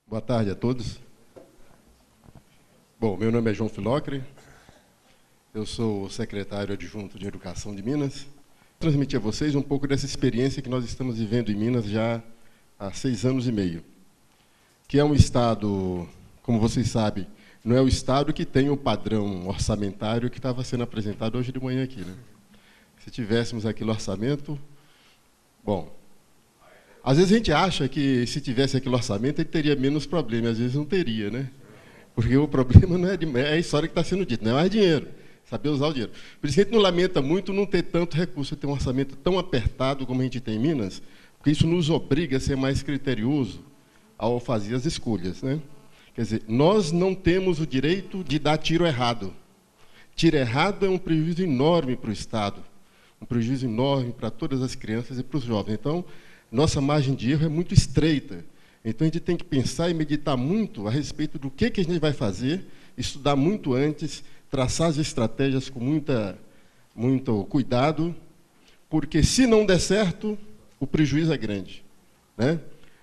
Boa tarde a todos. Bom, meu nome é João Filocre, eu sou o secretário adjunto de Educação de Minas. Vou transmitir a vocês um pouco dessa experiência que nós estamos vivendo em Minas já há 6 anos e meio, que é um estado, como vocês sabem, não é o estado que tem o padrão orçamentário que estava sendo apresentado hoje de manhã aqui, né? Se tivéssemos aquele orçamento, bom, às vezes a gente acha que se tivesse aquele orçamento ele teria menos problema, às vezes não teria, né? Porque o problema não é a história que está sendo dita, não é mais dinheiro, saber usar o dinheiro. Por isso a gente não lamenta muito não ter tanto recurso, ter um orçamento tão apertado como a gente tem em Minas, porque isso nos obriga a ser mais criterioso ao fazer as escolhas, né? Quer dizer, nós não temos o direito de dar tiro errado. Tiro errado é um prejuízo enorme para o Estado, um prejuízo enorme para todas as crianças e para os jovens. Então, nossa margem de erro é muito estreita. Então, a gente tem que pensar e meditar muito a respeito do que a gente vai fazer, estudar muito antes, traçar as estratégias com muito cuidado, porque, se não der certo, o prejuízo é grande, né?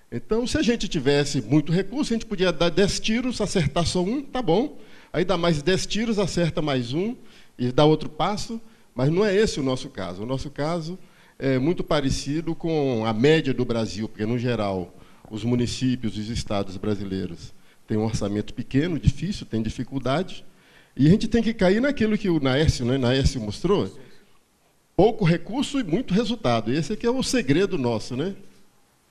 Então, se a gente tivesse muito recurso, a gente podia dar 10 tiros, acertar só um, tá bom. Aí dá mais 10 tiros, acerta mais um, e dá outro passo, mas não é esse o nosso caso. O nosso caso é muito parecido com a média do Brasil, porque, no geral, os municípios e os estados brasileiros têm um orçamento pequeno, difícil, têm dificuldade, e a gente tem que cair naquilo que o Naércio, né, mostrou, pouco recurso e muito resultado. Esse aqui é o segredo nosso, né?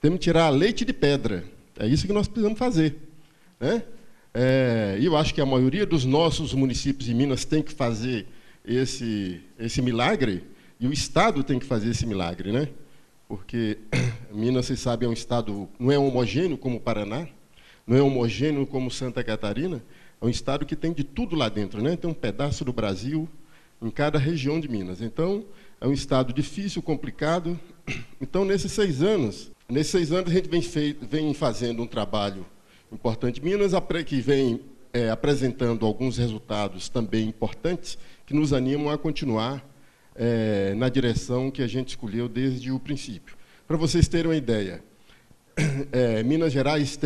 Temos que tirar leite de pedra. É isso que nós precisamos fazer, né? E eu acho que a maioria dos nossos municípios em Minas tem que fazer esse milagre, e o Estado tem que fazer esse milagre, né? Porque Minas, vocês sabem, é um estado, não é homogêneo como o Paraná, não é homogêneo como Santa Catarina, é um estado que tem de tudo lá dentro, né? Tem um pedaço do Brasil em cada região de Minas. Então, é um estado difícil, complicado. Então, nesses 6 anos a gente vem fazendo um trabalho importante em Minas, que vem apresentando alguns resultados também importantes, que nos animam a continuar na direção que a gente escolheu desde o princípio. Para vocês terem uma ideia, Minas Gerais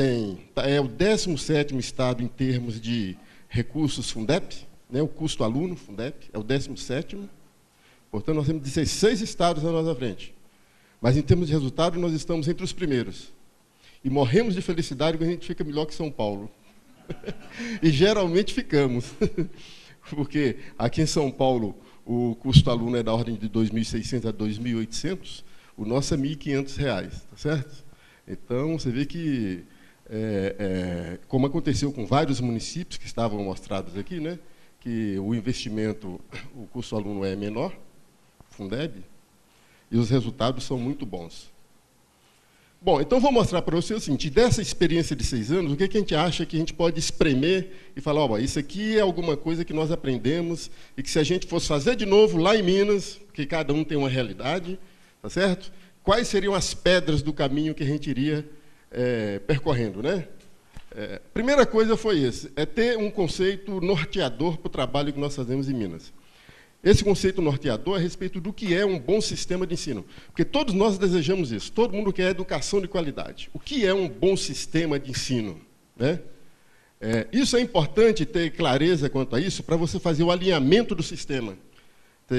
é o 17º estado em termos de recursos Fundep, né, o custo aluno Fundep, é o 17º. Portanto, nós temos 16 estados na nossa frente. Mas, em termos de resultado, nós estamos entre os primeiros. E morremos de felicidade quando a gente fica melhor que São Paulo. E, geralmente, ficamos. Porque, aqui em São Paulo, o custo aluno é da ordem de R$ 2.600 a R$ 2.800, o nosso é R$ 1.500, tá certo? Então, você vê que, como aconteceu com vários municípios que estavam mostrados aqui, né, que o investimento, o custo aluno é menor, Fundeb, e os resultados são muito bons. Bom, então vou mostrar para vocês o seguinte, dessa experiência de 6 anos, o que a gente acha que a gente pode espremer e falar, ó, isso aqui é alguma coisa que nós aprendemos e que, se a gente fosse fazer de novo lá em Minas, porque cada um tem uma realidade, tá certo? Quais seriam as pedras do caminho que a gente iria percorrendo, né? Primeira coisa foi ter um conceito norteador para o trabalho que nós fazemos em Minas. Esse conceito norteador é a respeito do que é um bom sistema de ensino. Porque todos nós desejamos isso, todo mundo quer educação de qualidade. O que é um bom sistema de ensino, né? Isso é importante ter clareza quanto a isso, para você fazer o alinhamento do sistema.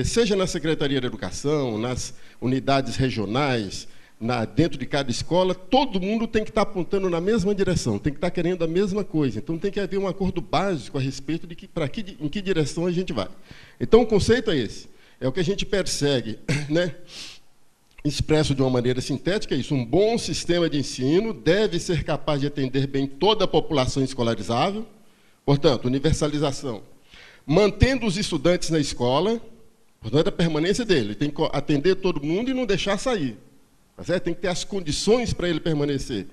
Seja na Secretaria de Educação, nas unidades regionais, dentro de cada escola, todo mundo tem que estar apontando na mesma direção, tem que estar querendo a mesma coisa. Então, tem que haver um acordo básico a respeito de em que direção a gente vai. Então, o conceito é esse. É o que a gente persegue, né? Expresso de uma maneira sintética, é isso. Um bom sistema de ensino deve ser capaz de atender bem toda a população escolarizável. Portanto, universalização. Mantendo os estudantes na escola, portanto, a permanência dele. Tem que atender todo mundo e não deixar sair. Tem que ter as condições para ele permanecer,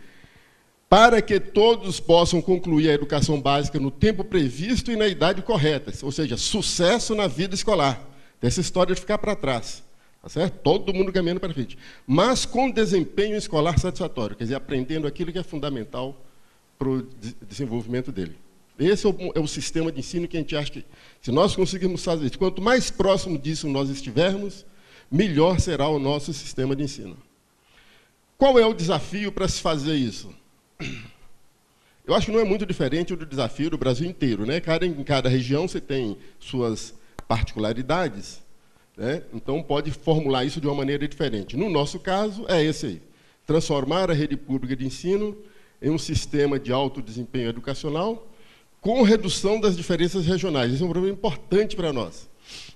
para que todos possam concluir a educação básica no tempo previsto e na idade correta, ou seja, sucesso na vida escolar. Essa história de ficar para trás, tá certo? Todo mundo caminhando para frente, mas com desempenho escolar satisfatório, quer dizer, aprendendo aquilo que é fundamental para o desenvolvimento dele. Esse é o sistema de ensino que a gente acha que, se nós conseguirmos fazer isso, quanto mais próximo disso nós estivermos, melhor será o nosso sistema de ensino. Qual é o desafio para se fazer isso? Eu acho que não é muito diferente do desafio do Brasil inteiro, né? Em cada região você tem suas particularidades, né? Então pode formular isso de uma maneira diferente. No nosso caso, é esse aí. Transformar a rede pública de ensino em um sistema de alto desempenho educacional com redução das diferenças regionais. Isso é um problema importante para nós.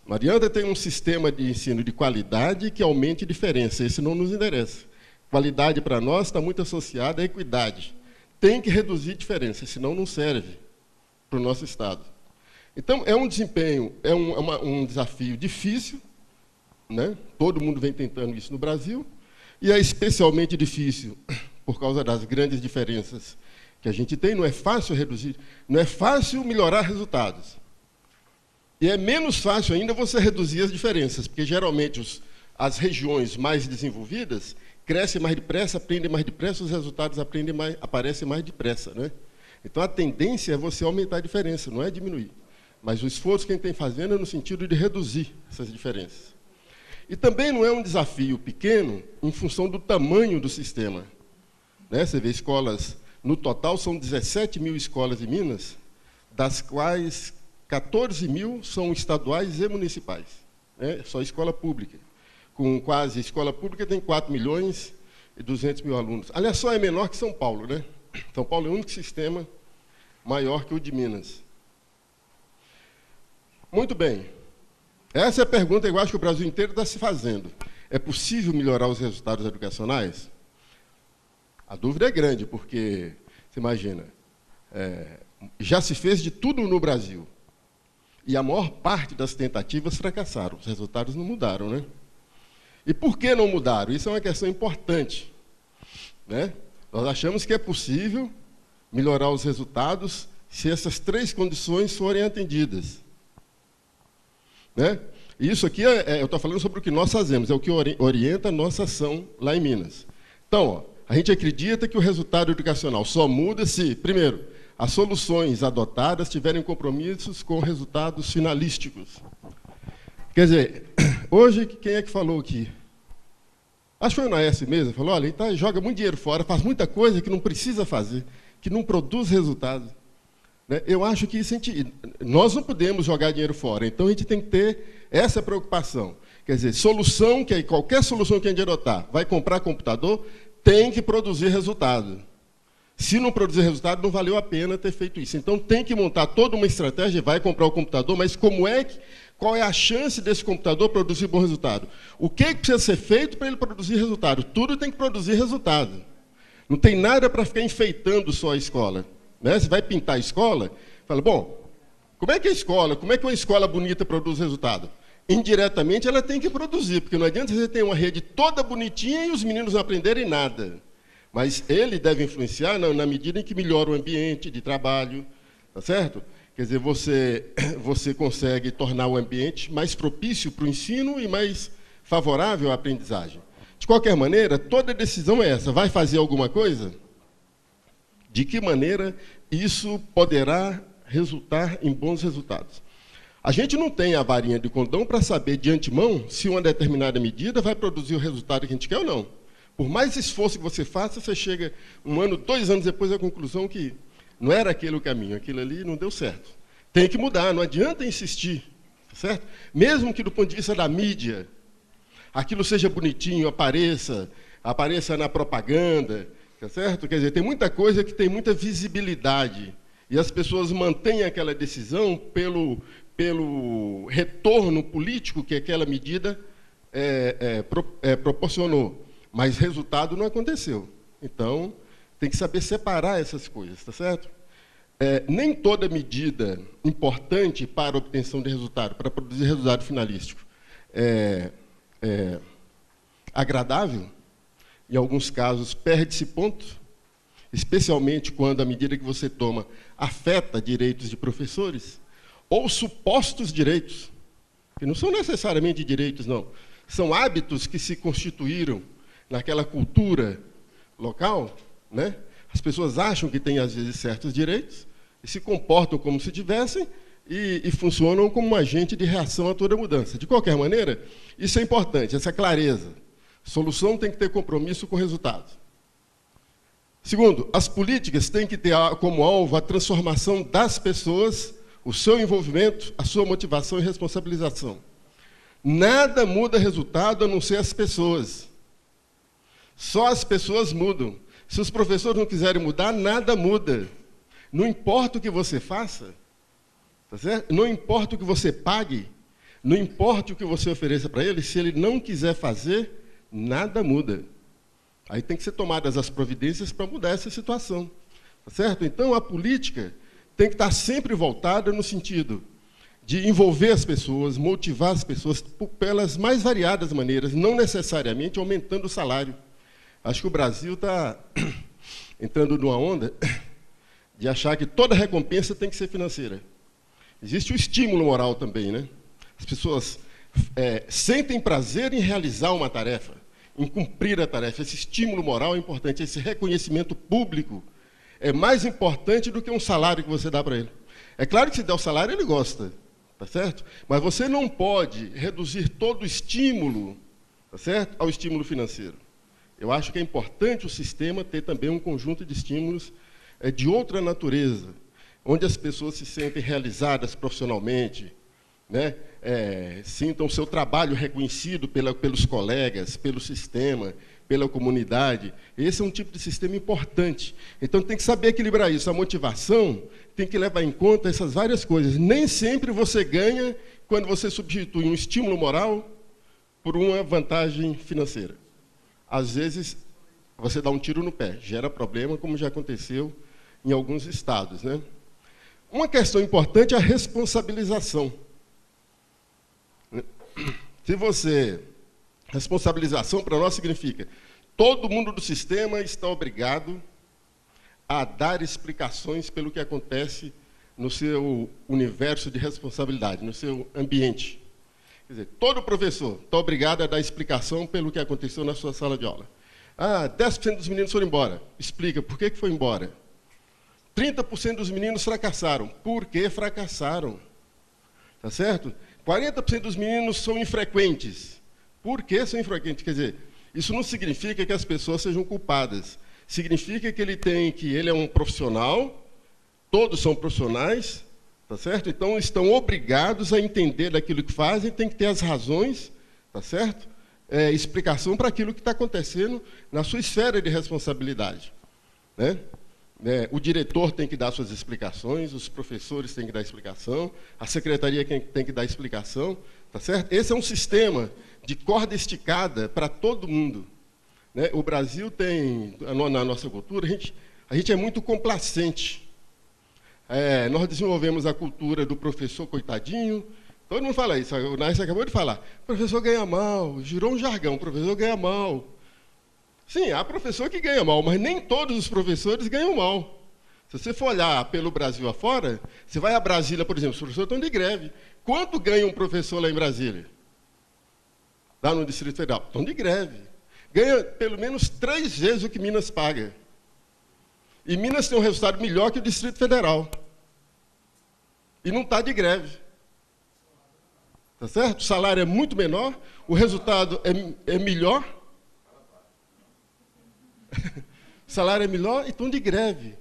Não adianta ter um sistema de ensino de qualidade que aumente diferença. Esse não nos interessa. Qualidade, para nós, está muito associada à equidade. Tem que reduzir diferença, senão não serve para o nosso Estado. Então, é um desempenho, um desafio difícil, né? Todo mundo vem tentando isso no Brasil, e é especialmente difícil por causa das grandes diferenças que a gente tem. Não é fácil reduzir, não é fácil melhorar resultados. E é menos fácil ainda você reduzir as diferenças, porque, geralmente, as regiões mais desenvolvidas crescem mais depressa, aprendem mais depressa, os resultados aparecem mais depressa, né? Então, a tendência é você aumentar a diferença, não é diminuir. Mas o esforço que a gente tem fazendo é no sentido de reduzir essas diferenças. E também não é um desafio pequeno em função do tamanho do sistema, né? Você vê escolas, no total são 17 mil escolas em Minas, das quais 14 mil são estaduais e municipais, né? Só escola pública. Com quase, escola pública tem 4 milhões e 200 mil alunos. Aliás, só é menor que São Paulo, né? São Paulo é o único sistema maior que o de Minas. Muito bem. Essa é a pergunta que eu acho que o Brasil inteiro está se fazendo. É possível melhorar os resultados educacionais? A dúvida é grande, porque, você imagina, já se fez de tudo no Brasil. E a maior parte das tentativas fracassaram. Os resultados não mudaram, né? E por que não mudaram? Isso é uma questão importante, né? Nós achamos que é possível melhorar os resultados se essas 3 condições forem atendidas, né? E isso aqui, eu estou falando sobre o que nós fazemos, é o que orienta a nossa ação lá em Minas. Então, ó, a gente acredita que o resultado educacional só muda se, primeiro, as soluções adotadas tiverem compromissos com resultados finalísticos. Quer dizer, hoje, quem é que falou aqui? Acho que foi o Naércio mesmo, falou, olha, ele joga muito dinheiro fora, faz muita coisa que não precisa fazer, que não produz resultado. Né? Eu acho que nós não podemos jogar dinheiro fora, então a gente tem que ter essa preocupação. Quer dizer, qualquer solução que a gente adotar, vai comprar computador, tem que produzir resultado. Se não produzir resultado, não valeu a pena ter feito isso. Então, tem que montar toda uma estratégia, vai comprar o computador, mas qual é a chance desse computador produzir bom resultado? O que precisa ser feito para ele produzir resultado? Tudo tem que produzir resultado. Não tem nada para ficar enfeitando só a escola. Né? Você vai pintar a escola, fala, bom, como é que uma escola bonita produz resultado? Indiretamente, ela tem que produzir, porque não adianta você ter uma rede toda bonitinha e os meninos não aprenderem nada. Mas ele deve influenciar na medida em que melhora o ambiente de trabalho, tá certo? Quer dizer, você consegue tornar o ambiente mais propício para o ensino e mais favorável à aprendizagem. De qualquer maneira, toda decisão é essa. Vai fazer alguma coisa? De que maneira isso poderá resultar em bons resultados? A gente não tem a varinha de condão para saber de antemão se uma determinada medida vai produzir o resultado que a gente quer ou não. Por mais esforço que você faça, você chega 1 ano, 2 anos depois à conclusão que não era aquele o caminho, aquilo ali não deu certo. Tem que mudar, não adianta insistir, certo? Mesmo que do ponto de vista da mídia, aquilo seja bonitinho, apareça na propaganda, tá certo? Quer dizer, tem muita coisa que tem muita visibilidade e as pessoas mantêm aquela decisão pelo retorno político que aquela medida proporcionou. Mas resultado não aconteceu. Então, tem que saber separar essas coisas, tá certo? Nem toda medida importante para a obtenção de resultado, para produzir resultado finalístico, é agradável. Em alguns casos, perde-se ponto, especialmente quando a medida que você toma afeta direitos de professores, ou supostos direitos, que não são necessariamente direitos, não. São hábitos que se constituíram naquela cultura local, né? As pessoas acham que têm, às vezes, certos direitos e se comportam como se tivessem e funcionam como um agente de reação a toda mudança. De qualquer maneira, isso é importante, essa clareza. Solução tem que ter compromisso com o resultado. Segundo, as políticas têm que ter como alvo a transformação das pessoas, o seu envolvimento, a sua motivação e responsabilização. Nada muda resultado a não ser as pessoas. Só as pessoas mudam. Se os professores não quiserem mudar, nada muda. Não importa o que você faça, tá certo? Não importa o que você pague, não importa o que você ofereça para ele, se ele não quiser fazer, nada muda. Aí tem que ser tomadas as providências para mudar essa situação, tá certo? Então, a política tem que estar sempre voltada no sentido de envolver as pessoas, motivar as pessoas pelas mais variadas maneiras, não necessariamente aumentando o salário. Acho que o Brasil está entrando numa onda de achar que toda recompensa tem que ser financeira. Existe o estímulo moral também, né? As pessoas sentem prazer em realizar uma tarefa, em cumprir a tarefa. Esse estímulo moral é importante, esse reconhecimento público é mais importante do que um salário que você dá para ele. É claro que se der o salário, ele gosta, tá certo? Mas você não pode reduzir todo o estímulo, tá certo, ao estímulo financeiro. Eu acho que é importante o sistema ter também um conjunto de estímulos de outra natureza, onde as pessoas se sentem realizadas profissionalmente, né? Sintam o seu trabalho reconhecido pelos colegas, pelo sistema, pela comunidade. Esse é um tipo de sistema importante. Então, tem que saber equilibrar isso. A motivação tem que levar em conta essas várias coisas. Nem sempre você ganha quando você substitui um estímulo moral por uma vantagem financeira. Às vezes, você dá um tiro no pé, gera problema, como já aconteceu em alguns estados, né? Uma questão importante é a responsabilização. Responsabilização para nós significa todo mundo do sistema está obrigado a dar explicações pelo que acontece no seu universo de responsabilidade, no seu ambiente. Quer dizer, todo professor está obrigado a dar explicação pelo que aconteceu na sua sala de aula. 10% dos meninos foram embora. Explica por que foi embora. 30% dos meninos fracassaram. Por que fracassaram? Tá certo? 40% dos meninos são infrequentes. Por que são infrequentes? Quer dizer, isso não significa que as pessoas sejam culpadas. Significa que ele é um profissional, todos são profissionais, tá certo? Então, estão obrigados a entender daquilo que fazem, tem que ter as razões, tá certo? Explicação para aquilo que está acontecendo na sua esfera de responsabilidade, né? O diretor tem que dar suas explicações, os professores têm que dar explicação, a secretaria tem que dar explicação, tá certo? Esse é um sistema de corda esticada para todo mundo, né? O Brasil tem, na nossa cultura, a gente é muito complacente. Nós desenvolvemos a cultura do professor coitadinho. Todo mundo fala isso. O Naís acabou de falar. O professor ganha mal, girou um jargão, o professor ganha mal. Sim, há professor que ganha mal, mas nem todos os professores ganham mal. Se você for olhar pelo Brasil afora, você vai a Brasília, por exemplo, os professores estão de greve. Quanto ganha um professor lá em Brasília? Lá no Distrito Federal? Estão de greve. Ganha pelo menos 3 vezes o que Minas paga. E Minas tem um resultado melhor que o Distrito Federal. E não está de greve. Tá certo? O salário é muito menor, o resultado é melhor. O salário é melhor e estão de greve.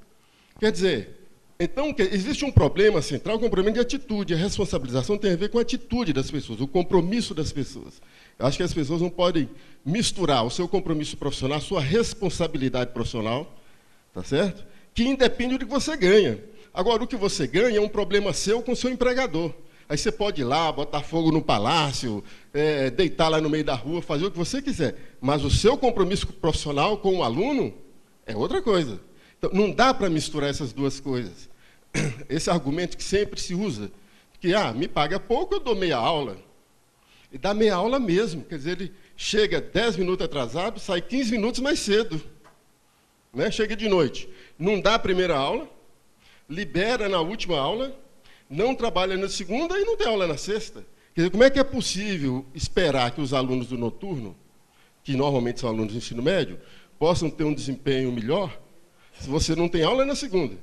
Quer dizer, então, existe um problema central, que é um problema de atitude. A responsabilização tem a ver com a atitude das pessoas, o compromisso das pessoas. Eu acho que as pessoas não podem misturar o seu compromisso profissional, a sua responsabilidade profissional, tá certo? Que independe do que você ganha. Agora, o que você ganha é um problema seu com o seu empregador. Aí você pode ir lá, botar fogo no palácio, deitar lá no meio da rua, fazer o que você quiser. Mas o seu compromisso profissional com o aluno é outra coisa. Então, não dá para misturar essas duas coisas. Esse argumento que sempre se usa, que me paga pouco, eu dou meia aula. E dá meia aula mesmo. Quer dizer, ele chega 10 minutos atrasado, sai 15 minutos mais cedo. Né? Chega de noite. Não dá a primeira aula, libera na última aula, não trabalha na segunda e não tem aula na sexta. Quer dizer, como é que é possível esperar que os alunos do noturno, que normalmente são alunos do ensino médio, possam ter um desempenho melhor se você não tem aula na segunda?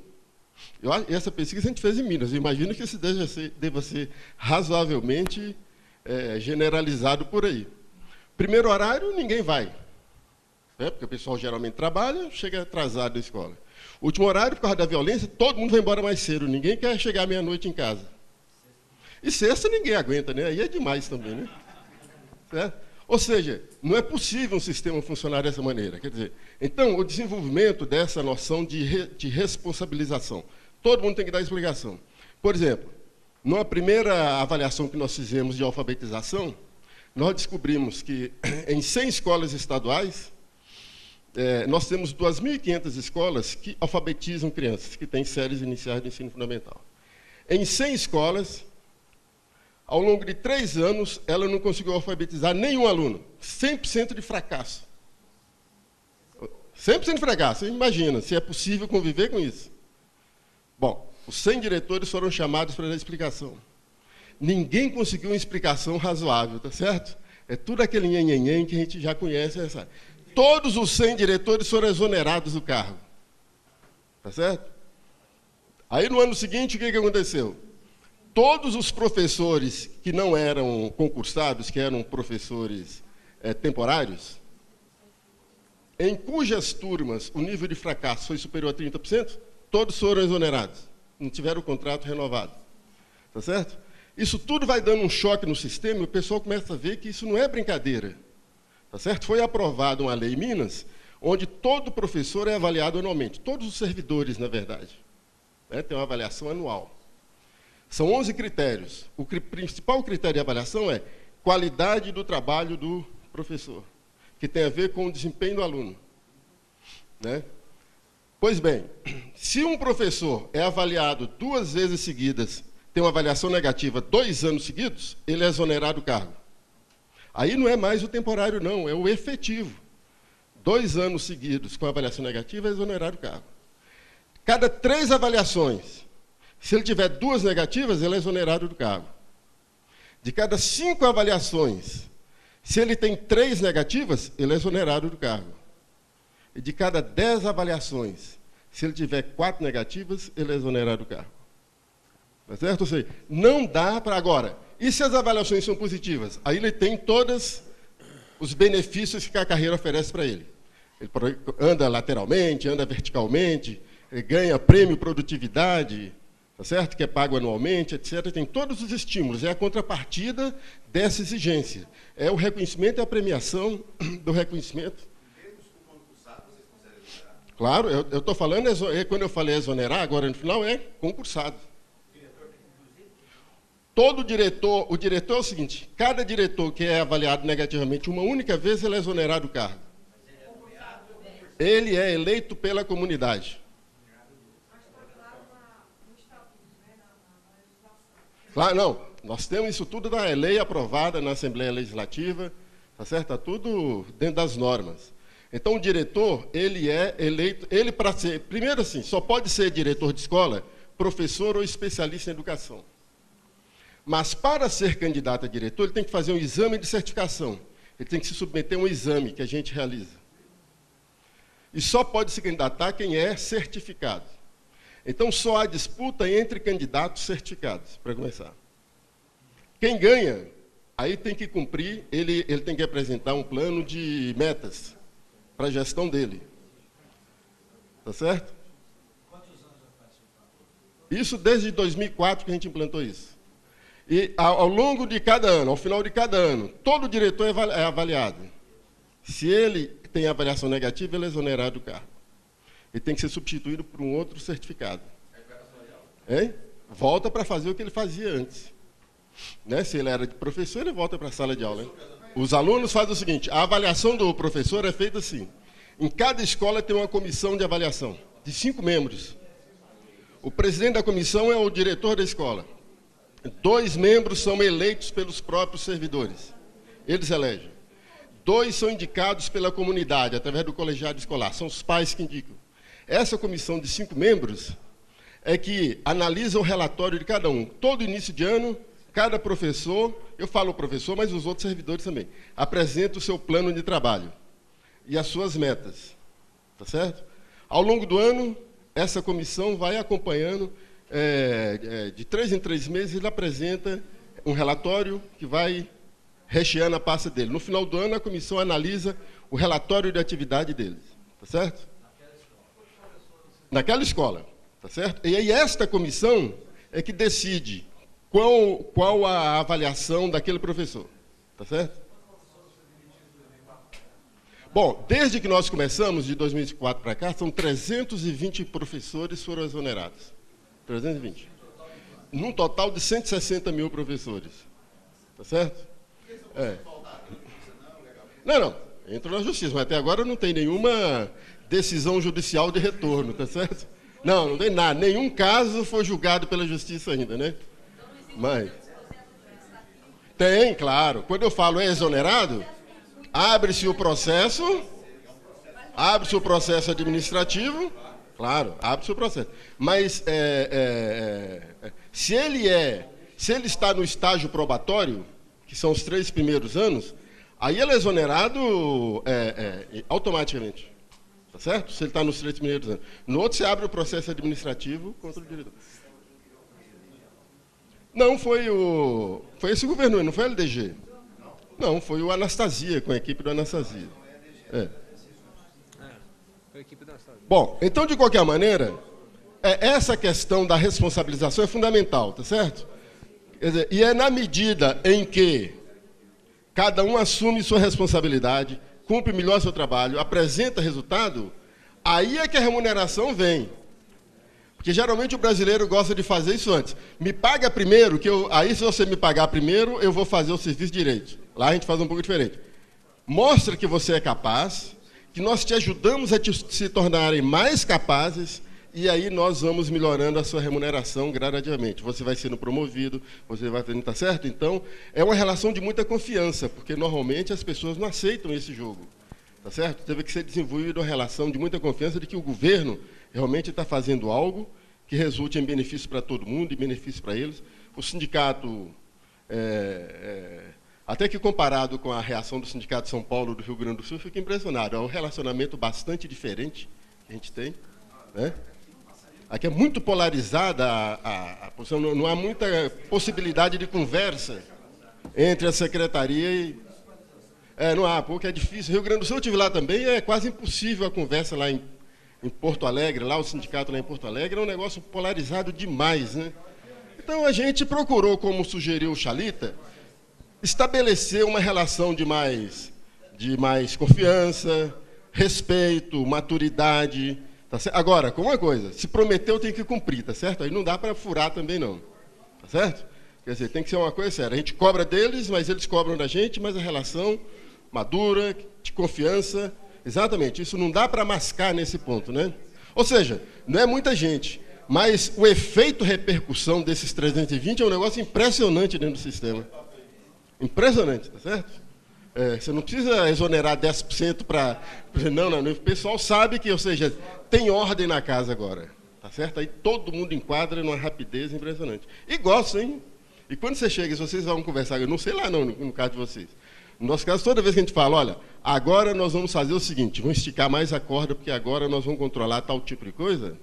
Essa pesquisa a gente fez em Minas. Eu imagino que isso deva ser razoavelmente generalizado por aí. Primeiro horário, ninguém vai. né? Porque o pessoal geralmente trabalha, chega atrasado da escola. Último horário, por causa da violência, todo mundo vai embora mais cedo. Ninguém quer chegar meia-noite em casa. E sexta ninguém aguenta, né? Aí é demais também, né? Certo? Ou seja, não é possível um sistema funcionar dessa maneira. Quer dizer, então, o desenvolvimento dessa noção de responsabilização. Todo mundo tem que dar explicação. Por exemplo, numa primeira avaliação que nós fizemos de alfabetização, nós descobrimos que em 100 escolas estaduais, nós temos 2.500 escolas que alfabetizam crianças, que têm séries iniciais do ensino fundamental. Em 100 escolas, ao longo de 3 anos, ela não conseguiu alfabetizar nenhum aluno. 100% de fracasso. 100% de fracasso. Imagina, se é possível conviver com isso. Bom, os 100 diretores foram chamados para dar explicação. Ninguém conseguiu uma explicação razoável, tá certo? É tudo aquele nhenhenhen que a gente já conhece. Sabe? Todos os 100 diretores foram exonerados do cargo. Tá certo? Aí, no ano seguinte, o que aconteceu? Todos os professores que não eram concursados, que eram professores temporários, em cujas turmas o nível de fracasso foi superior a 30%, todos foram exonerados, não tiveram o contrato renovado. Tá certo? Isso tudo vai dando um choque no sistema e o pessoal começa a ver que isso não é brincadeira. Tá certo? Foi aprovada uma lei em Minas, onde todo professor é avaliado anualmente, todos os servidores, na verdade. Tem uma avaliação anual. São 11 critérios. O principal critério de avaliação é qualidade do trabalho do professor, que tem a ver com o desempenho do aluno. Né? Pois bem, se um professor é avaliado 2 vezes seguidas, tem uma avaliação negativa 2 anos seguidos, ele é exonerado do cargo. Aí não é mais o temporário, não, é o efetivo. 2 anos seguidos com avaliação negativa, é exonerado do cargo. Cada 3 avaliações, se ele tiver 2 negativas, ele é exonerado do cargo. De cada 5 avaliações, se ele tem 3 negativas, ele é exonerado do cargo. E de cada 10 avaliações, se ele tiver 4 negativas, ele é exonerado do cargo. Tá certo? Ou seja, não dá para agora. E se as avaliações são positivas? Aí ele tem todos os benefícios que a carreira oferece para ele. Ele anda lateralmente, anda verticalmente, ele ganha prêmio produtividade, tá certo? Que é pago anualmente, etc. Tem todos os estímulos. É a contrapartida dessa exigência. É o reconhecimento e a premiação do reconhecimento. Claro, eu estou falando, quando eu falei exonerar, agora no final é concursado. Todo diretor, o diretor é o seguinte, cada diretor que é avaliado negativamente uma única vez, ele é exonerado do cargo. Ele é eleito pela comunidade. Claro, não, nós temos isso tudo da lei aprovada na Assembleia Legislativa, tá certo? Está tudo dentro das normas. Então, o diretor, ele é eleito, ele para ser, primeiro assim, só pode ser diretor de escola, professor ou especialista em educação. Mas, para ser candidato a diretor, ele tem que fazer um exame de certificação. Ele tem que se submeter a um exame que a gente realiza. E só pode se candidatar quem é certificado. Então, só há disputa entre candidatos certificados, para começar. Quem ganha, aí tem que cumprir, ele tem que apresentar um plano de metas para a gestão dele. Tá certo? Quantos anos já faz? Isso desde 2004 que a gente implantou isso. E ao longo de cada ano, ao final de cada ano, todo diretor é avaliado. Se ele tem avaliação negativa, ele é exonerado do cargo. Ele tem que ser substituído por um outro certificado. Hein? Volta para fazer o que ele fazia antes. Né? Se ele era professor, ele volta para a sala de aula. Hein? Os alunos fazem o seguinte, a avaliação do professor é feita assim. Em cada escola tem uma comissão de avaliação, de 5 membros. O presidente da comissão é o diretor da escola. 2 membros são eleitos pelos próprios servidores. Eles elegem. 2 são indicados pela comunidade, através do colegiado escolar. São os pais que indicam. Essa comissão de 5 membros é que analisa o relatório de cada um. Todo início de ano, cada professor, eu falo professor, mas os outros servidores também, apresenta o seu plano de trabalho e as suas metas. Tá certo? Ao longo do ano, essa comissão vai acompanhando, de 3 em 3 meses, ele apresenta um relatório que vai recheando a pasta dele. No final do ano, a comissão analisa o relatório de atividade deles. Tá certo? Naquela escola. Tá certo? E aí esta comissão é que decide qual a avaliação daquele professor. Tá certo? Bom, desde que nós começamos, de 2004 para cá, são 320 professores que foram exonerados. 320. Num total de 160 mil professores. Tá certo? É. Não. Entrou na justiça, mas até agora não tem nenhuma decisão judicial de retorno, tá certo? Não tem nada. Nenhum caso foi julgado pela justiça ainda, né? Mas tem, claro. Quando eu falo é exonerado, abre-se o processo administrativo, claro, abre-se o processo. Mas se ele está no estágio probatório, que são os 3 primeiros anos, aí ele é exonerado automaticamente. Tá certo? Se ele está nos 3 primeiros anos. No outro, você abre o processo administrativo contra o diretor. Não, foi esse governo, não foi a LDG. Não, foi o Anastasia, com a equipe do Anastasia. Foi a equipe do Anastasia. Bom, então, de qualquer maneira, essa questão da responsabilização é fundamental, tá certo? Quer dizer, e é na medida em que cada um assume sua responsabilidade, cumpre melhor seu trabalho, apresenta resultado, aí é que a remuneração vem. Porque geralmente o brasileiro gosta de fazer isso antes. Me paga primeiro, aí se você me pagar primeiro, eu vou fazer o serviço direito. Lá a gente faz um pouco diferente. Mostra que você é capaz, que nós te ajudamos a se tornarem mais capazes, e aí nós vamos melhorando a sua remuneração gradativamente. Você vai sendo promovido, você vai fazendo, tá certo? Então, é uma relação de muita confiança, porque normalmente as pessoas não aceitam esse jogo. Tá certo? Teve que ser desenvolvida uma relação de muita confiança de que o governo realmente está fazendo algo que resulte em benefício para todo mundo e benefício para eles. O sindicato, até que comparado com a reação do Sindicato de São Paulo do Rio Grande do Sul, fica impressionado. É um relacionamento bastante diferente que a gente tem, né? Aqui é muito polarizada a posição, não há muita possibilidade de conversa entre a secretaria e... não há, porque é difícil. Rio Grande do Sul, eu estive lá também, é quase impossível a conversa lá em Porto Alegre, lá o sindicato lá em Porto Alegre, é um negócio polarizado demais, né? Então a gente procurou, como sugeriu o Chalita, estabelecer uma relação de mais confiança, respeito, maturidade. Tá certo? Agora, com uma coisa, se prometeu tem que cumprir, tá certo? Aí não dá para furar também não, tá certo? Quer dizer, tem que ser uma coisa séria. A gente cobra deles, mas eles cobram da gente, mas a relação madura, de confiança, exatamente, isso não dá para mascar nesse ponto, né? Ou seja, não é muita gente, mas o efeito repercussão desses 320 é um negócio impressionante dentro do sistema. Impressionante, tá certo? Você não precisa exonerar 10% para... Não, o pessoal sabe que, ou seja, tem ordem na casa agora, tá certo? Aí todo mundo enquadra numa rapidez impressionante. E gosta, hein? E quando você chega, se vocês vão conversar, eu não sei lá não, no caso de vocês. No nosso caso, toda vez que a gente fala, olha, agora nós vamos fazer o seguinte, vamos esticar mais a corda, porque agora nós vamos controlar tal tipo de coisa,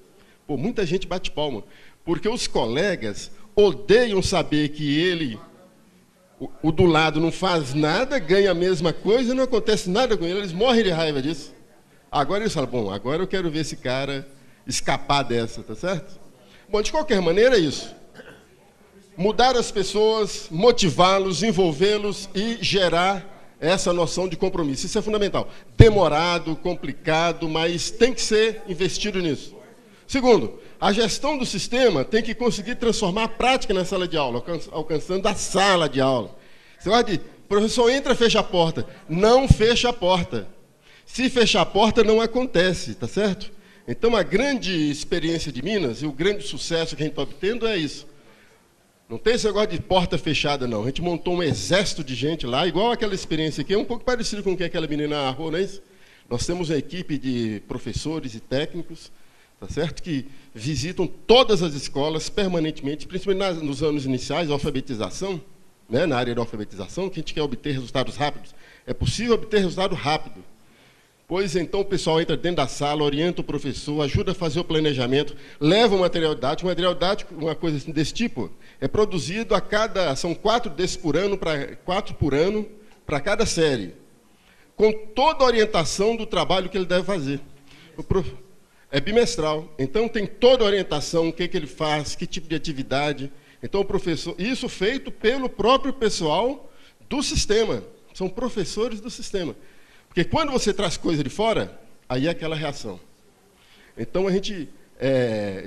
pô, muita gente bate palma. Porque os colegas odeiam saber que ele... O do lado não faz nada, ganha a mesma coisa, não acontece nada com ele, eles morrem de raiva disso. Agora eles falam, bom, agora eu quero ver esse cara escapar dessa, tá certo? Bom, de qualquer maneira é isso. Mudar as pessoas, motivá-los, envolvê-los e gerar essa noção de compromisso. Isso é fundamental. Demorado, complicado, mas tem que ser investido nisso. Segundo, a gestão do sistema tem que conseguir transformar a prática na sala de aula, alcançando a sala de aula. Você vai dizer, o professor entra e fecha a porta. Não fecha a porta. Se fechar a porta, não acontece, tá certo? Então, a grande experiência de Minas e o grande sucesso que a gente está obtendo é isso. Não tem esse negócio de porta fechada, não. A gente montou um exército de gente lá, igual aquela experiência aqui, é um pouco parecido com o que aquela menina narrou, não é isso? Nós temos uma equipe de professores e técnicos, tá certo? Que visitam todas as escolas permanentemente, principalmente nos anos iniciais, a alfabetização, né, na área da alfabetização, que a gente quer obter resultados rápidos. É possível obter resultado rápido. Pois então o pessoal entra dentro da sala, orienta o professor, ajuda a fazer o planejamento, leva o material didático. O material didático, uma coisa assim desse tipo, é produzido são 4 desses por ano, 4 por ano, para cada série, com toda a orientação do trabalho que ele deve fazer. É bimestral, então tem toda a orientação, o que ele faz, que tipo de atividade. Então o professor, isso feito pelo próprio pessoal do sistema, são professores do sistema. Porque quando você traz coisa de fora, aí é aquela reação. Então a gente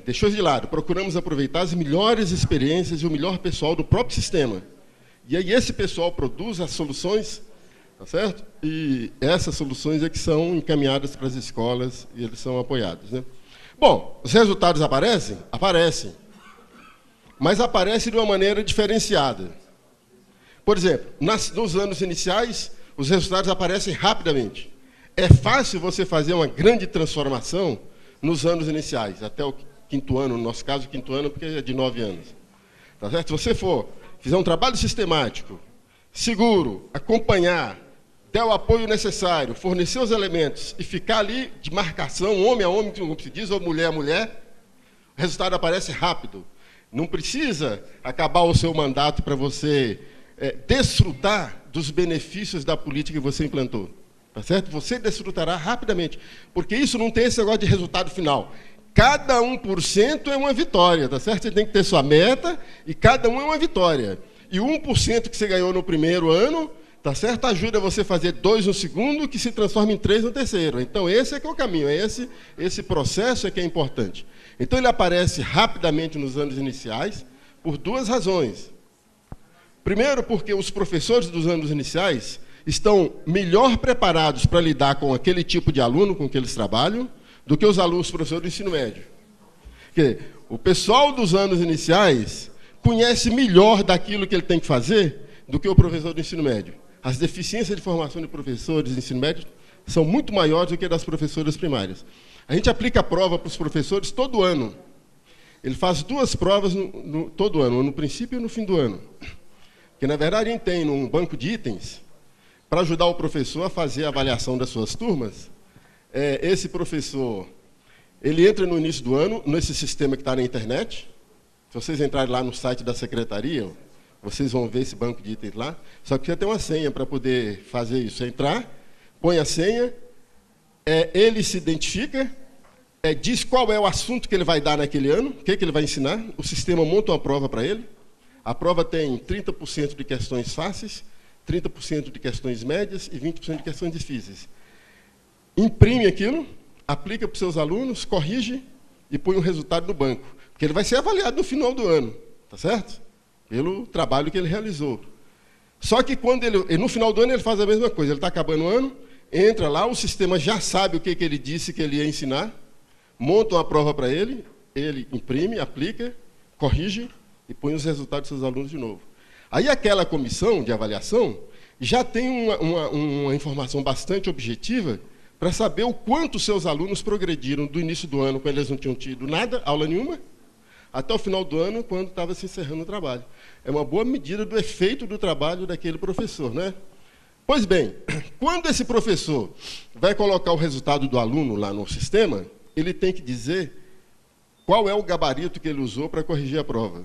deixou de lado, procuramos aproveitar as melhores experiências e o melhor pessoal do próprio sistema. E aí esse pessoal produz as soluções, tá certo? E essas soluções é que são encaminhadas para as escolas e eles são apoiados, né? Bom, os resultados aparecem? Aparecem. Mas aparecem de uma maneira diferenciada. Por exemplo, nos anos iniciais, os resultados aparecem rapidamente. É fácil você fazer uma grande transformação nos anos iniciais, até o quinto ano, no nosso caso, o quinto ano, porque é de 9 anos. Tá certo? Se você fizer um trabalho sistemático, seguro, acompanhar, der o apoio necessário, fornecer os elementos e ficar ali de marcação, homem a homem, como se diz, ou mulher a mulher, o resultado aparece rápido. Não precisa acabar o seu mandato para você desfrutar dos benefícios da política que você implantou. Tá certo? Você desfrutará rapidamente, porque isso não tem esse negócio de resultado final. Cada 1% é uma vitória, tá certo? Você tem que ter sua meta e cada um é uma vitória. E o 1% que você ganhou no primeiro ano, tá certo? Ajuda você a fazer 2 no segundo, que se transforma em 3 no terceiro. Então esse é que é o caminho, esse processo é que é importante. Então ele aparece rapidamente nos anos iniciais por 2 razões. Primeiro, porque os professores dos anos iniciais estão melhor preparados para lidar com aquele tipo de aluno com que eles trabalham do que os professores do ensino médio. Porque o pessoal dos anos iniciais conhece melhor daquilo que ele tem que fazer do que o professor do ensino médio. As deficiências de formação de professores do ensino médio são muito maiores do que das professoras primárias. A gente aplica a prova para os professores todo ano. Ele faz 2 provas todo ano, no princípio e no fim do ano. Porque, na verdade, a gente tem um banco de itens para ajudar o professor a fazer a avaliação das suas turmas. Esse professor, ele entra no início do ano, nesse sistema que está na internet. Se vocês entrarem lá no site da secretaria, vocês vão ver esse banco de itens lá. Só que precisa ter uma senha para poder fazer isso. Entrar, põe a senha, ele se identifica, diz qual é o assunto que ele vai dar naquele ano, o que ele vai ensinar. O sistema monta uma prova para ele. A prova tem 30% de questões fáceis, 30% de questões médias e 20% de questões difíceis. Imprime aquilo, aplica para os seus alunos, corrige e põe o resultado no banco. Porque ele vai ser avaliado no final do ano, tá certo? Pelo trabalho que ele realizou. Só que quando no final do ano ele faz a mesma coisa. Ele está acabando o ano, entra lá, o sistema já sabe o que ele disse que ele ia ensinar, monta uma prova para ele, ele imprime, aplica, corrige e põe os resultados dos seus alunos de novo. Aí aquela comissão de avaliação já tem uma informação bastante objetiva para saber o quanto seus alunos progrediram do início do ano, quando eles não tinham tido nada, aula nenhuma, até o final do ano, quando estava se encerrando o trabalho. É uma boa medida do efeito do trabalho daquele professor, né? Pois bem, quando esse professor vai colocar o resultado do aluno lá no sistema, ele tem que dizer qual é o gabarito que ele usou para corrigir a prova.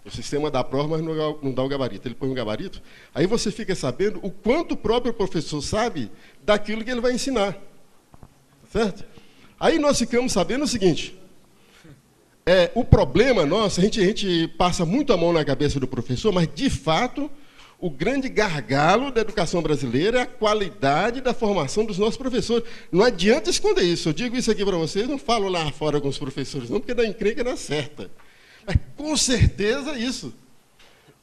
O sistema dá a prova, mas não dá o gabarito. Ele põe um gabarito, aí você fica sabendo o quanto o próprio professor sabe daquilo que ele vai ensinar. Certo? Aí nós ficamos sabendo o seguinte, o problema nosso, a gente passa muito a mão na cabeça do professor, mas, de fato, o grande gargalo da educação brasileira é a qualidade da formação dos nossos professores. Não adianta esconder isso. Eu digo isso aqui para vocês, não falo lá fora com os professores, não, porque da encrenca dá certa. Mas, com certeza, isso.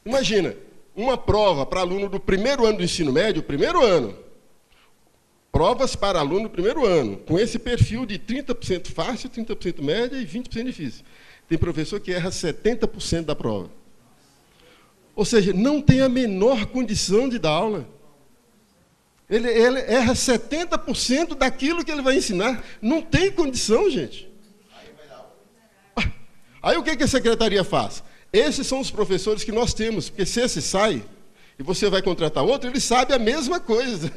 Imagina, uma prova para aluno do primeiro ano do ensino médio, primeiro ano. Provas para aluno do primeiro ano, com esse perfil de 30% fácil, 30% média e 20% difícil. Tem professor que erra 70% da prova. Ou seja, não tem a menor condição de dar aula. Ele erra 70% daquilo que ele vai ensinar. Não tem condição, gente. Aí o que a secretaria faz? Esses são os professores que nós temos, porque se esse sai, e você vai contratar outro, ele sabe a mesma coisa.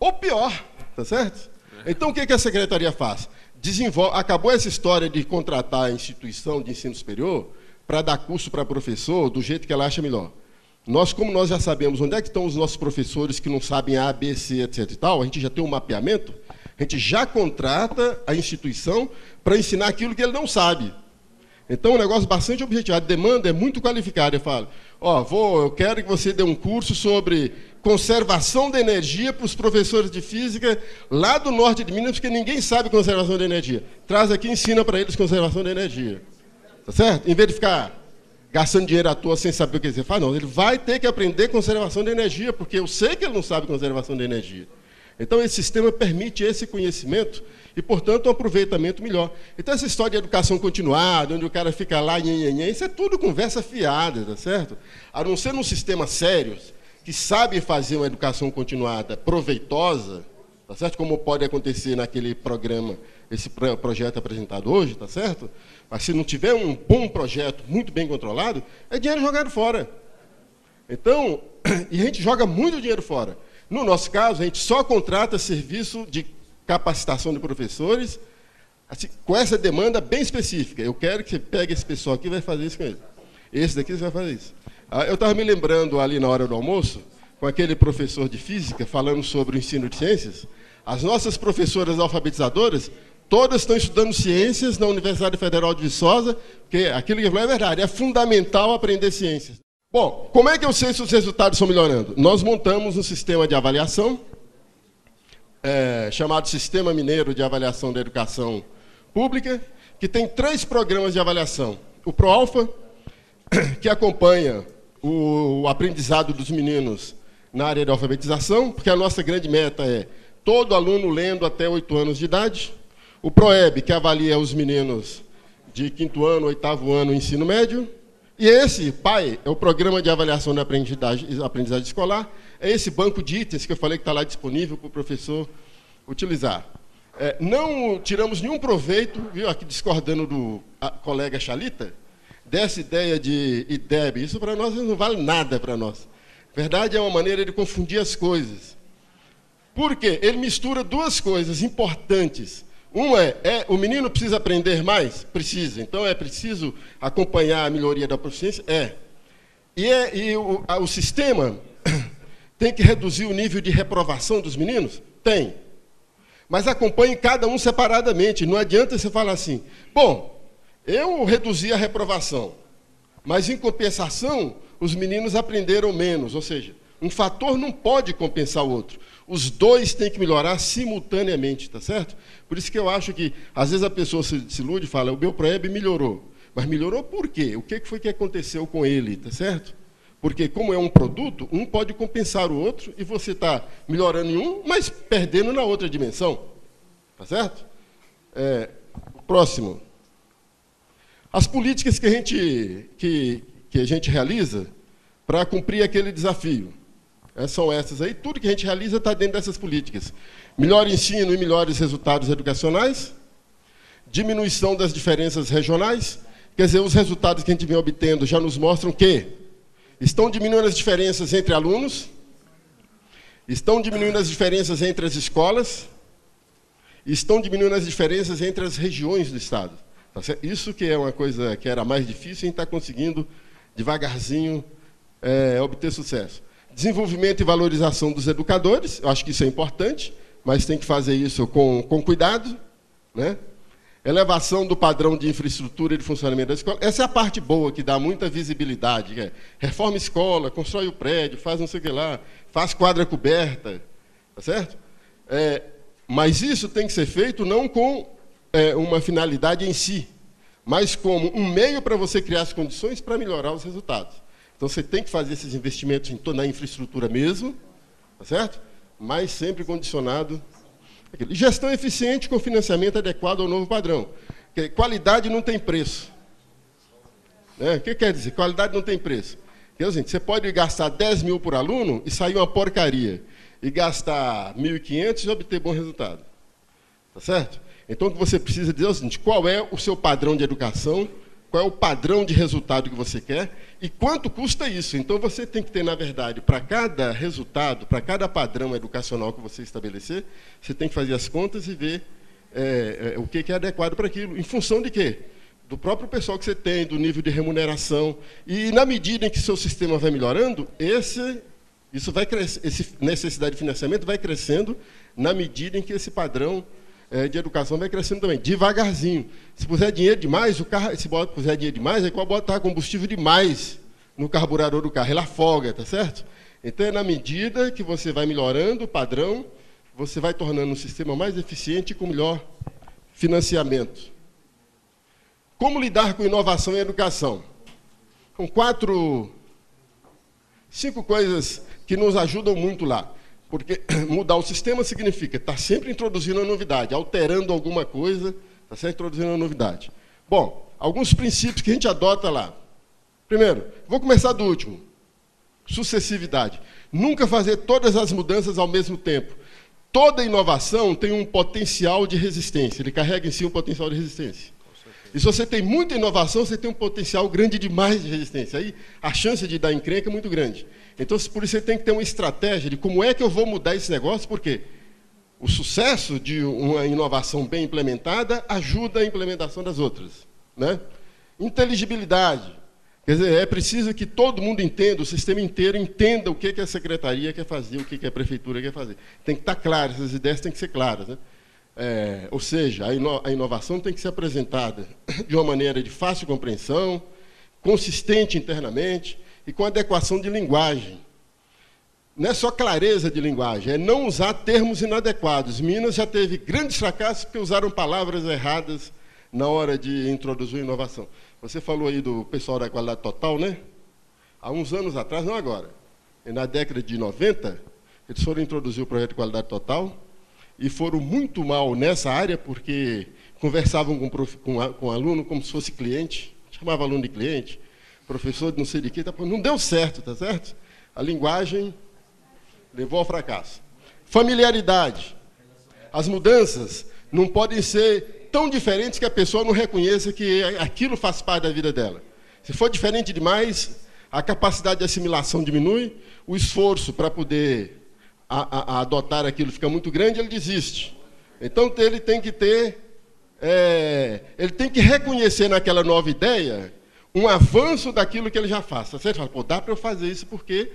Ou pior, tá certo? Então o que a secretaria faz? Acabou essa história de contratar a instituição de ensino superior para dar curso para professor do jeito que ela acha melhor. como nós já sabemos onde é que estão os nossos professores que não sabem A, B, C, etc. e tal, a gente já tem um mapeamento, a gente já contrata a instituição para ensinar aquilo que ele não sabe. Então, é um negócio bastante objetivado. A demanda é muito qualificada. Eu falo, eu quero que você dê um curso sobre conservação de energia para os professores de física lá do norte de Minas, porque ninguém sabe conservação de energia. Traz aqui e ensina para eles conservação de energia. Tá certo? Em vez de ficar gastando dinheiro à toa sem saber o que você faz, não. Ele vai ter que aprender conservação de energia, porque eu sei que ele não sabe conservação de energia. Então, esse sistema permite esse conhecimento e, portanto, um aproveitamento melhor. Então, essa história de educação continuada, onde o cara fica lá, isso é tudo conversa fiada, tá certo? A não ser num sistema sério, que sabe fazer uma educação continuada proveitosa, tá certo? Como pode acontecer naquele programa, esse projeto apresentado hoje, tá certo? Mas se não tiver um bom projeto, muito bem controlado, é dinheiro jogado fora. Então, e a gente joga muito dinheiro fora. No nosso caso, a gente só contrata serviço de capacitação de professores, assim, com essa demanda bem específica. Eu quero que você pegue esse pessoal aqui e vai fazer isso com ele. Esse daqui você vai fazer isso. Eu estava me lembrando ali na hora do almoço, com aquele professor de física, falando sobre o ensino de ciências. As nossas professoras alfabetizadoras, todas estão estudando ciências na Universidade Federal de Viçosa, porque aquilo que ele falou é verdade, é fundamental aprender ciências. Bom, como é que eu sei se os resultados estão melhorando? Nós montamos um sistema de avaliação, chamado Sistema Mineiro de Avaliação da Educação Pública, que tem 3 programas de avaliação. O ProAlfa, que acompanha o aprendizado dos meninos na área de alfabetização, porque a nossa grande meta é todo aluno lendo até 8 anos de idade. O ProEB, que avalia os meninos de 5º ano, 8º ano, ensino médio. E esse, PAE, é o Programa de Avaliação da Aprendizagem Escolar, é esse banco de itens que eu falei que está lá disponível para o professor utilizar. Não tiramos nenhum proveito, viu, aqui discordando do colega Chalita, dessa ideia de IDEB. Isso para nós não vale nada para nós. Na verdade, é uma maneira de confundir as coisas. Por quê? Ele mistura 2 coisas importantes. Uma o menino precisa aprender mais? Precisa. Então, é preciso acompanhar a melhoria da proficiência? E o sistema tem que reduzir o nível de reprovação dos meninos? Tem. Mas acompanhe cada um separadamente. Não adianta você falar assim, bom, eu reduzi a reprovação, mas, em compensação, os meninos aprenderam menos. Ou seja, um fator não pode compensar o outro. Os 2 têm que melhorar simultaneamente, tá certo? Por isso que eu acho que, às vezes, a pessoa se ilude e fala, o meu ProEB melhorou. Mas melhorou por quê? O que foi que aconteceu com ele, tá certo? Porque, como é um produto, um pode compensar o outro e você está melhorando em um, mas perdendo na outra dimensão. Tá certo? Próximo. As políticas que a gente realiza para cumprir aquele desafio. São essas aí. Tudo que a gente realiza está dentro dessas políticas. Melhor ensino e melhores resultados educacionais. Diminuição das diferenças regionais. Quer dizer, os resultados que a gente vem obtendo já nos mostram que estão diminuindo as diferenças entre alunos, estão diminuindo as diferenças entre as escolas, estão diminuindo as diferenças entre as regiões do Estado. Tá certo? Isso que é uma coisa que era mais difícil, a gente está conseguindo, devagarzinho, obter sucesso. Desenvolvimento e valorização dos educadores, eu acho que isso é importante, mas tem que fazer isso com cuidado, né? Elevação do padrão de infraestrutura e de funcionamento da escola. Essa é a parte boa, que dá muita visibilidade. Que reforma escola, constrói o prédio, faz não sei o que lá, faz quadra coberta, tá certo? Mas isso tem que ser feito não com uma finalidade em si, mas como um meio para você criar as condições para melhorar os resultados. Então, você tem que fazer esses investimentos na infraestrutura mesmo, tá certo? Mas sempre condicionado. Gestão eficiente com financiamento adequado ao novo padrão. Porque qualidade não tem preço. O que quer dizer? Qualidade não tem preço. Então, assim, você pode gastar 10 mil por aluno e sair uma porcaria. E gastar 1.500 e obter bom resultado. Tá certo? Então, o que você precisa dizer é o seguinte, qual é o seu padrão de educação, qual é o padrão de resultado que você quer e quanto custa isso. Então, você tem que ter, na verdade, para cada resultado, para cada padrão educacional que você estabelecer, você tem que fazer as contas e ver o que é adequado para aquilo. Em função de quê? do próprio pessoal que você tem, do nível de remuneração. E, na medida em que seu sistema vai melhorando, isso vai crescer, essa necessidade de financiamento vai crescendo na medida em que esse padrão de educação vai crescendo também, devagarzinho. Se puser dinheiro demais, puser dinheiro demais, é igual botar combustível demais no carburador do carro, ele afoga, tá certo? Então, é na medida que você vai melhorando o padrão, você vai tornando um sistema mais eficiente e com melhor financiamento. Como lidar com inovação em educação? São 5 coisas que nos ajudam muito lá. Porque mudar o sistema significa estar sempre introduzindo a novidade, alterando alguma coisa, está sempre introduzindo a novidade. Bom, alguns princípios que a gente adota lá. Primeiro, vou começar do último. Sucessividade. Nunca fazer todas as mudanças ao mesmo tempo. Toda inovação tem um potencial de resistência. Ele carrega em si um potencial de resistência. E se você tem muita inovação, você tem um potencial grande demais de resistência. Aí a chance de dar encrenca é muito grande. Então, por isso você tem que ter uma estratégia de como é que eu vou mudar esse negócio, porque o sucesso de uma inovação bem implementada ajuda a implementação das outras, né? Inteligibilidade. Quer dizer, é preciso que todo mundo entenda, o sistema inteiro entenda o que a secretaria quer fazer, o que a prefeitura quer fazer. Tem que estar claro, essas ideias têm que ser claras, né? Ou seja, a inovação tem que ser apresentada de uma maneira de fácil compreensão, consistente internamente e com adequação de linguagem. Não é só clareza de linguagem, é não usar termos inadequados. Minas já teve grandes fracassos porque usaram palavras erradas na hora de introduzir a inovação. Você falou aí do pessoal da qualidade total, né? Há uns anos atrás, não agora, na década de 90, eles foram introduzir o projeto de qualidade total, e foram muito mal nessa área, porque conversavam com o aluno como se fosse cliente, chamava aluno de cliente, professor de não sei de quê, não deu certo, tá certo? A linguagem levou ao fracasso. Familiaridade. As mudanças não podem ser tão diferentes que a pessoa não reconheça que aquilo faz parte da vida dela. Se for diferente demais, a capacidade de assimilação diminui, o esforço para poder a adotar aquilo fica muito grande, ele desiste. Então, ele tem que ele tem que reconhecer naquela nova ideia um avanço daquilo que ele já faz. Você fala, pô, dá para eu fazer isso porque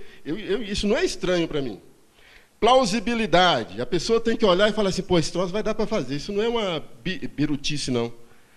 isso não é estranho para mim. Plausibilidade. A pessoa tem que olhar e falar assim, pô, esse troço vai dar para fazer. Isso não é uma birutice, não.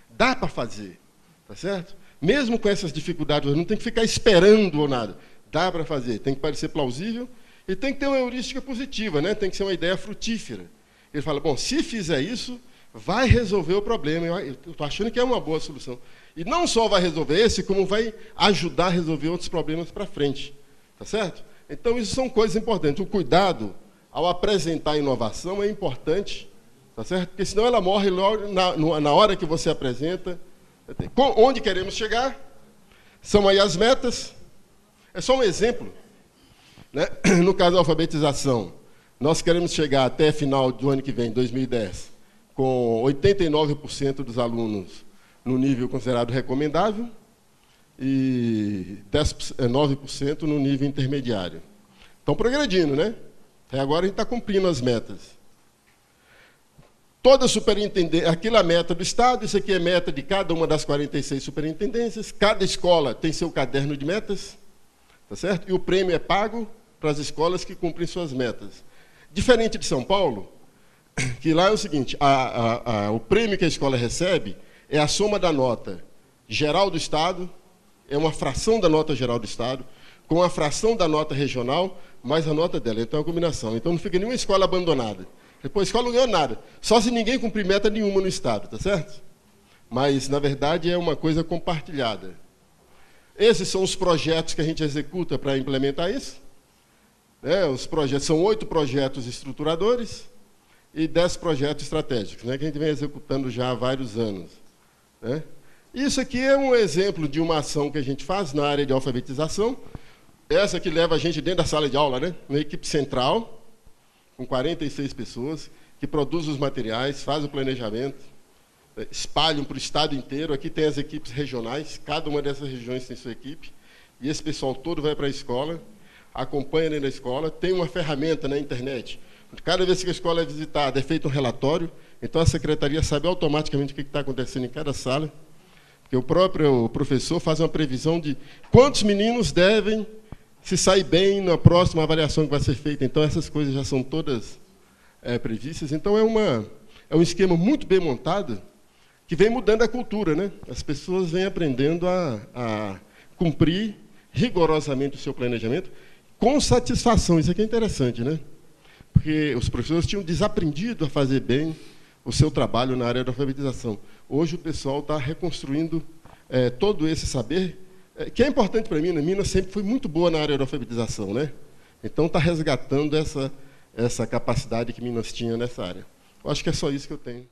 Dá para fazer, tá certo? Mesmo com essas dificuldades, não tem que ficar esperando ou nada. Dá para fazer, tem que parecer plausível. E tem que ter uma heurística positiva, né? Tem que ser uma ideia frutífera. Ele fala, bom, se fizer isso, vai resolver o problema. Eu estou achando que é uma boa solução. E não só vai resolver esse, como vai ajudar a resolver outros problemas para frente. Tá certo? Então, isso são coisas importantes. O cuidado ao apresentar a inovação é importante, tá certo? Porque senão ela morre logo na hora que você apresenta. Onde queremos chegar? São aí as metas. É só um exemplo. Né? No caso da alfabetização, nós queremos chegar até final do ano que vem, 2010, com 89% dos alunos no nível considerado recomendável e 9% no nível intermediário. Estão progredindo, né? Até agora a gente está cumprindo as metas. Toda superintendência, aquilo é a meta do Estado, isso aqui é meta de cada uma das 46 superintendências, cada escola tem seu caderno de metas, tá certo? E o prêmio é pago para as escolas que cumprem suas metas. Diferente de São Paulo, que lá é o seguinte, o prêmio que a escola recebe é a soma da nota geral do Estado, é uma fração da nota geral do Estado, com a fração da nota regional, mais a nota dela. Então é uma combinação. Então não fica nenhuma escola abandonada. Depois a escola não ganhou nada. Só se ninguém cumprir meta nenhuma no Estado, tá certo? Mas, na verdade, é uma coisa compartilhada. Esses são os projetos que a gente executa para implementar isso. Os projetos, são 8 projetos estruturadores e 10 projetos estratégicos, né, que a gente vem executando já há vários anos. Né? Isso aqui é um exemplo de uma ação que a gente faz na área de alfabetização. Essa que leva a gente dentro da sala de aula, né? Uma equipe central, com 46 pessoas, que produz os materiais, faz o planejamento, espalham para o estado inteiro. Aqui tem as equipes regionais, cada uma dessas regiões tem sua equipe, e esse pessoal todo vai para a escola, acompanha dentro da escola, tem uma ferramenta na internet. Cada vez que a escola é visitada, é feito um relatório, então a secretaria sabe automaticamente o que está acontecendo em cada sala. Porque o próprio professor faz uma previsão de quantos meninos devem se sair bem na próxima avaliação que vai ser feita. Então, essas coisas já são todas previstas. Então, é um esquema muito bem montado que vem mudando a cultura, né? As pessoas vêm aprendendo a cumprir rigorosamente o seu planejamento com satisfação. Isso aqui é interessante, né? Porque os professores tinham desaprendido a fazer bem o seu trabalho na área da alfabetização. Hoje o pessoal está reconstruindo todo esse saber, que é importante para Minas. Minas sempre foi muito boa na área da alfabetização, né? Então está resgatando essa capacidade que Minas tinha nessa área. Eu acho que é só isso que eu tenho.